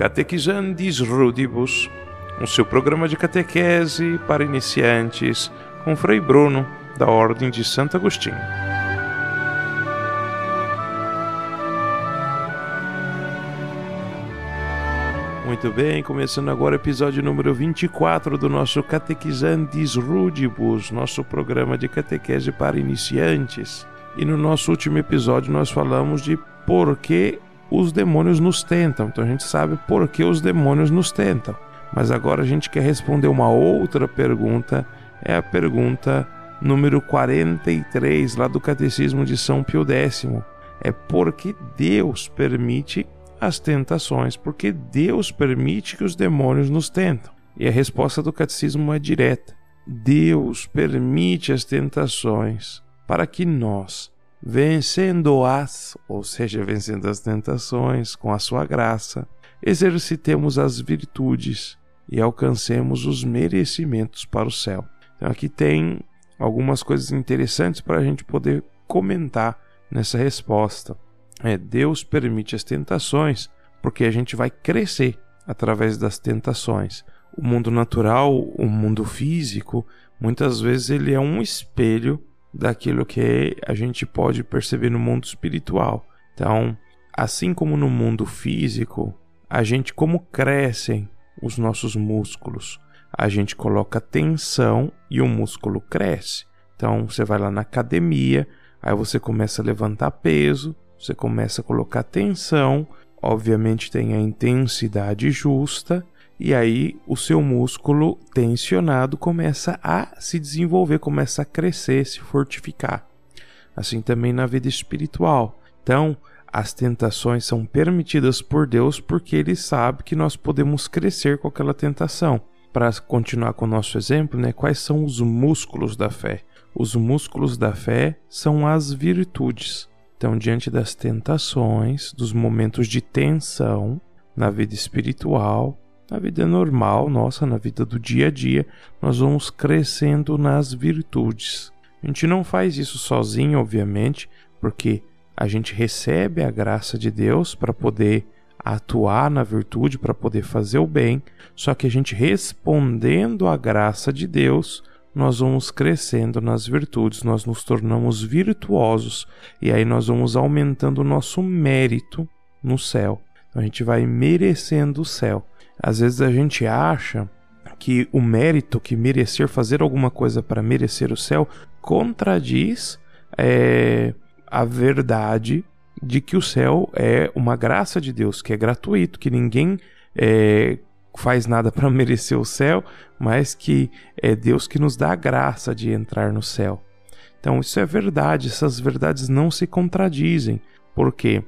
Catequizandis Rudibus, o seu programa de catequese para iniciantes, com Frei Bruno, da Ordem de Santo Agostinho. Muito bem, começando agora o episódio número 24 do nosso Catequizandis Rudibus, nosso programa de catequese para iniciantes. E no nosso último episódio nós falamos de por que os demônios nos tentam. Então a gente sabe por que os demônios nos tentam. Mas agora a gente quer responder uma outra pergunta. É a pergunta número 43 lá do Catecismo de São Pio X. É por que Deus permite as tentações? Por que Deus permite que os demônios nos tentam? E a resposta do Catecismo é direta. Deus permite as tentações para que nós, vencendo-as, ou seja, vencendo as tentações com a sua graça, exercitemos as virtudes e alcancemos os merecimentos para o céu. Então aqui tem algumas coisas interessantes para a gente poder comentar nessa resposta. Deus permite as tentações porque a gente vai crescer através das tentações. O mundo natural, o mundo físico, muitas vezes ele é um espelho daquilo que a gente pode perceber no mundo espiritual. Então, assim como no mundo físico, a gente, como crescem os nossos músculos, a gente coloca tensão e o músculo cresce. Então, você vai lá na academia, aí você começa a levantar peso, você começa a colocar tensão, obviamente tem a intensidade justa, e aí o seu músculo tensionado começa a se desenvolver, começa a crescer, se fortificar. Assim também na vida espiritual. Então, as tentações são permitidas por Deus porque Ele sabe que nós podemos crescer com aquela tentação. Para continuar com o nosso exemplo, quais são os músculos da fé? Os músculos da fé são as virtudes. Então, diante das tentações, dos momentos de tensão na vida espiritual, na vida normal, na vida do dia a dia, nós vamos crescendo nas virtudes. A gente não faz isso sozinho, obviamente, porque a gente recebe a graça de Deus para poder atuar na virtude, para poder fazer o bem, só que a gente respondendo à graça de Deus, nós vamos crescendo nas virtudes, nós nos tornamos virtuosos, e aí nós vamos aumentando o nosso mérito no céu. Então a gente vai merecendo o céu. Às vezes a gente acha que o mérito, que merecer, fazer alguma coisa para merecer o céu, contradiz a verdade de que o céu é uma graça de Deus, que é gratuito, que ninguém faz nada para merecer o céu, mas que é Deus que nos dá a graça de entrar no céu. Então isso é verdade, essas verdades não se contradizem, porque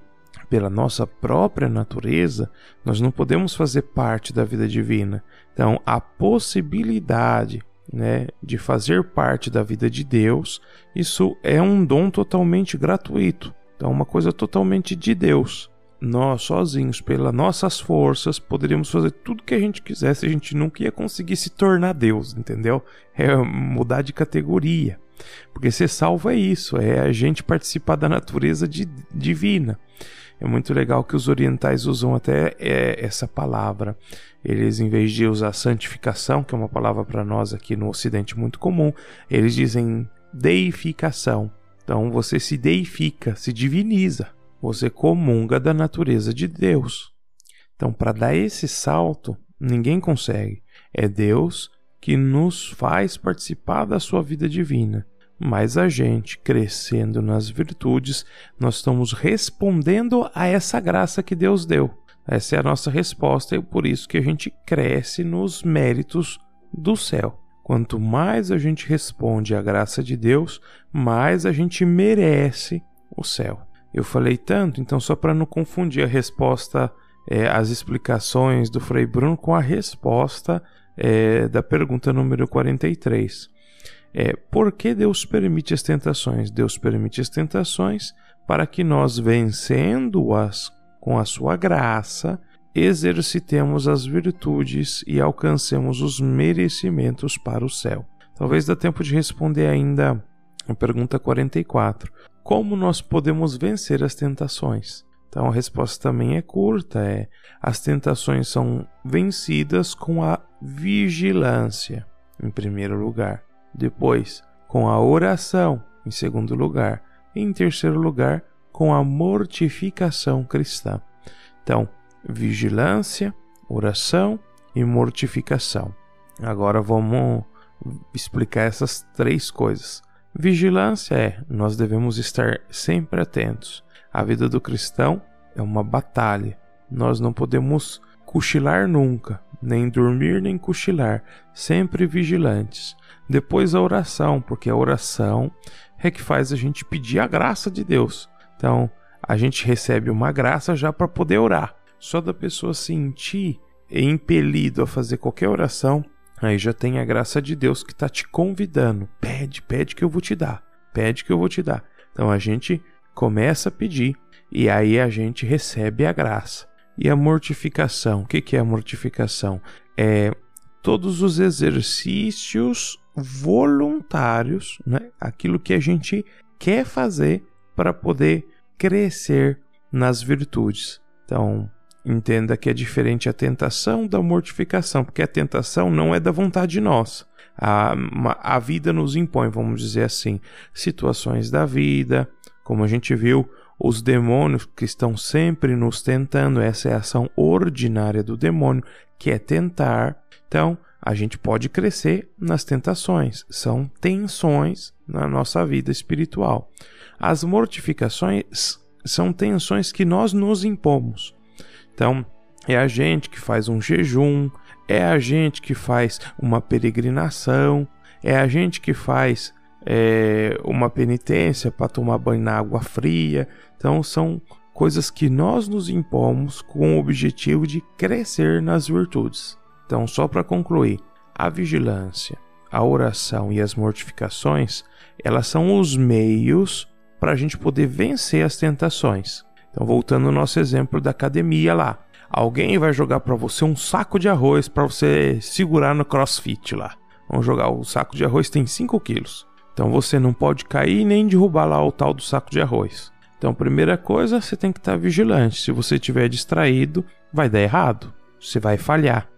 pela nossa própria natureza, nós não podemos fazer parte da vida divina. Então, a possibilidade, de fazer parte da vida de Deus, isso é um dom totalmente gratuito. Então, uma coisa totalmente de Deus. Nós, sozinhos, pelas nossas forças, poderíamos fazer tudo que a gente quisesse, a gente nunca ia conseguir se tornar Deus, entendeu? É mudar de categoria. Porque ser salvo é isso, é a gente participar da natureza divina. É muito legal que os orientais usam até essa palavra. Eles, em vez de usar santificação, que é uma palavra para nós aqui no Ocidente muito comum, eles dizem deificação. Então você se deifica, se diviniza. Você comunga da natureza de Deus. Então, para dar esse salto, ninguém consegue. É Deus que nos faz participar da sua vida divina. Mas a gente, crescendo nas virtudes, nós estamos respondendo a essa graça que Deus deu. Essa é a nossa resposta e por isso que a gente cresce nos méritos do céu. Quanto mais a gente responde à graça de Deus, mais a gente merece o céu. Eu falei tanto, então só para não confundir a resposta, as explicações do Frei Bruno com a resposta da pergunta número 43. Por que Deus permite as tentações? Deus permite as tentações para que nós, vencendo-as com a sua graça, exercitemos as virtudes e alcancemos os merecimentos para o céu. Talvez dê tempo de responder ainda a pergunta 44. Como nós podemos vencer as tentações? Então a resposta também é curta, as tentações são vencidas com a vigilância, em primeiro lugar. Depois, com a oração, em segundo lugar. E em terceiro lugar, com a mortificação cristã. Então, vigilância, oração e mortificação. Agora vamos explicar essas três coisas. Vigilância nós devemos estar sempre atentos. A vida do cristão é uma batalha. Nós não podemos cochilar nunca, nem dormir nem cochilar, sempre vigilantes. Depois a oração, porque a oração é que faz a gente pedir a graça de Deus. Então, a gente recebe uma graça já para poder orar. Só da pessoa sentir impelido a fazer qualquer oração, aí já tem a graça de Deus que está te convidando. Pede que eu vou te dar. Pede que eu vou te dar. Então a gente começa a pedir e aí a gente recebe a graça. E a mortificação, o que é a mortificação? É todos os exercícios voluntários, né? Aquilo que a gente quer fazer para poder crescer nas virtudes. Então, entenda que é diferente a tentação da mortificação, porque a tentação não é da vontade nossa. A vida nos impõe, vamos dizer assim, situações da vida, como a gente viu, os demônios que estão sempre nos tentando, essa é a ação ordinária do demônio, que é tentar. Então, a gente pode crescer nas tentações, são tensões na nossa vida espiritual. As mortificações são tensões que nós nos impomos. Então, é a gente que faz um jejum, é a gente que faz uma peregrinação, é a gente que faz uma penitência para tomar banho na água fria. Então, são coisas que nós nos impomos com o objetivo de crescer nas virtudes. Então, só para concluir, a vigilância, a oração e as mortificações, elas são os meios para a gente poder vencer as tentações. Então, voltando ao nosso exemplo da academia lá. Alguém vai jogar para você um saco de arroz para você segurar no crossfit lá. Vamos jogar, o saco de arroz tem 5 quilos. Então, você não pode cair nem derrubar lá o tal do saco de arroz. Então, primeira coisa, você tem que estar vigilante. Se você estiver distraído, vai dar errado. Você vai falhar.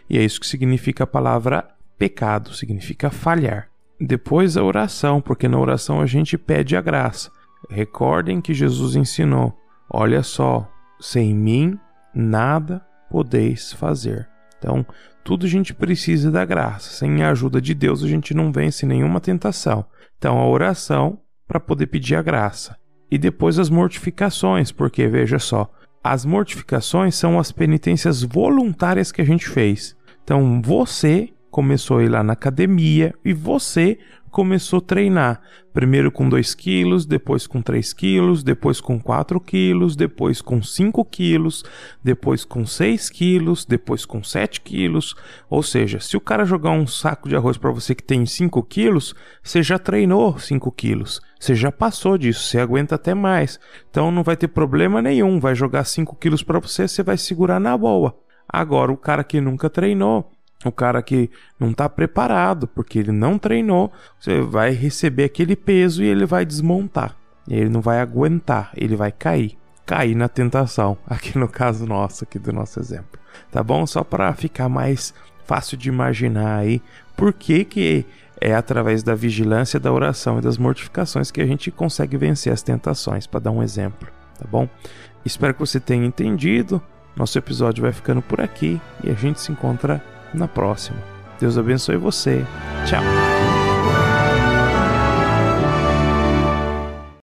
E é isso que significa a palavra pecado, significa falhar. Depois a oração, porque na oração a gente pede a graça. Recordem que Jesus ensinou, olha só, sem mim nada podeis fazer. Então, tudo a gente precisa da graça. Sem a ajuda de Deus a gente não vence nenhuma tentação. Então, a oração para poder pedir a graça. E depois as mortificações, porque veja só, as mortificações são as penitências voluntárias que a gente fez. Então, você começou a ir lá na academia e você começou a treinar. Primeiro com 2 quilos, depois com 3 quilos, depois com 4 quilos, depois com 5 quilos, depois com 6 quilos, depois com 7 quilos. Ou seja, se o cara jogar um saco de arroz para você que tem 5 quilos, você já treinou 5 quilos. Você já passou disso, você aguenta até mais. Então não vai ter problema nenhum. Vai jogar 5 quilos para você, você vai segurar na boa. Agora, o cara que nunca treinou, o cara que não está preparado, porque ele não treinou, você vai receber aquele peso e ele vai desmontar. Ele não vai aguentar, ele vai cair na tentação. Aqui no caso nosso, aqui do nosso exemplo. Tá bom? Só para ficar mais fácil de imaginar aí por que é através da vigilância, da oração e das mortificações que a gente consegue vencer as tentações, para dar um exemplo. Tá bom? Espero que você tenha entendido. Nosso episódio vai ficando por aqui e a gente se encontra na próxima. Deus abençoe você. Tchau.